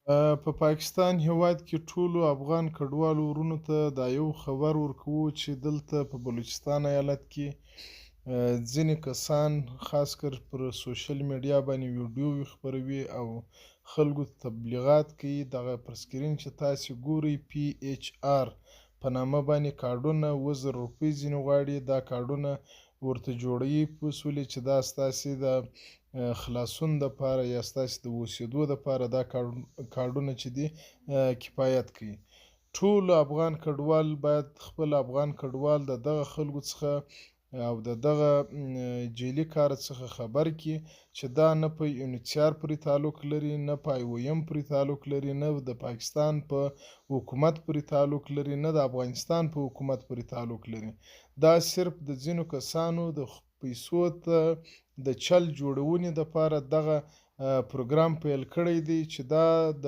په پاکستان هېواد کې ټولو افغان کډوالو وروڼو ته دا یو خبر ورکوو چې دلته په بلوچستان ایالت کې ځینې کسان خاص کر پر سوشل میډیا باندې ویډیووې خپروي او خلکو ته تبلیغات کوي. دغه پر سکرین چې تاسې ګورئ PHR په نامه باندې کارډونه اووه روپۍ ځینې غواړي. دا کارډونه ورته جوړوي پوه شولې چې دا ستاسې د خلاصون دپاره یا ستاسې د اوسېدو دپاره دا کارډونه چې دي کفایت کوي. ټول افغان کډوال باید خپل افغان کډوال د دغه خلکو څخه او د دغه جعلي کار څخه خبر کړي چې دا نه په UNHCR پورې تعلق لري، نه په IOM پورې تعلق لري، نه د پاکستان په حکومت پورې تعلق لري، نه د افغانستان په حکومت پورې تعلق لري. دا صرف د ځینو کسانو د پیسو ته د چل جوړونې دپاره دغه پروګرام پیل کړی دی چې دا د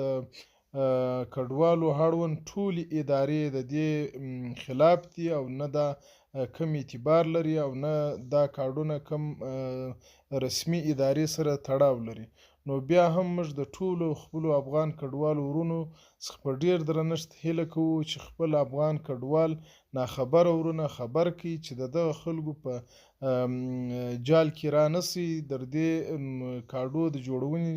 کډوالو اړوند ټولې ادارې د دې خلاف دي او نه دا کم اعتبار لري او نه دا کارډونه کم رسمي ادارې سره تړاو لري. نو بیا هم موږ د ټولو خپلو افغان کډوالو وروڼو څخه په ډېر درنښت هیله کوو چې خپل افغان کډوال ناخبره وروڼه خبر کړي چې د دغه خلکو په جال کې رانشئ. در دې کارډو د جوړونې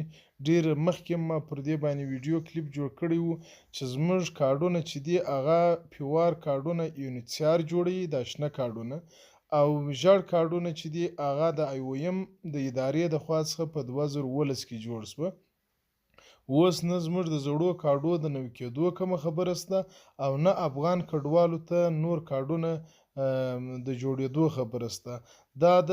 ډېر مخکې ما پر دې باندې ویډیو کلیپ جوړ کړی و چې زموږ کارډونه چې دي هغه پیوار کارډونه UNHCR جوړوي، دا شنه کارډونه، او ژړ کارډونه چې دي هغه د IOM د ادارې د خوا څخه په 2019 کې جوړ شوه. اوس نه زموږ د زړو کارډو د نوي کېدو کومه خبره شته او نه افغان کډوالو ته نور کارډونه د جوړېدو خبره شته. دا د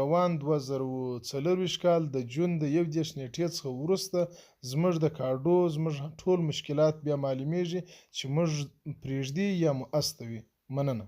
روان 2024 کال د جون د 21 نیټې څخه وروسته زموږ د کارډو زموږ ټول مشکلات بیا معلومیږي چې موږ پرېږدي یا مو استوي. مننه.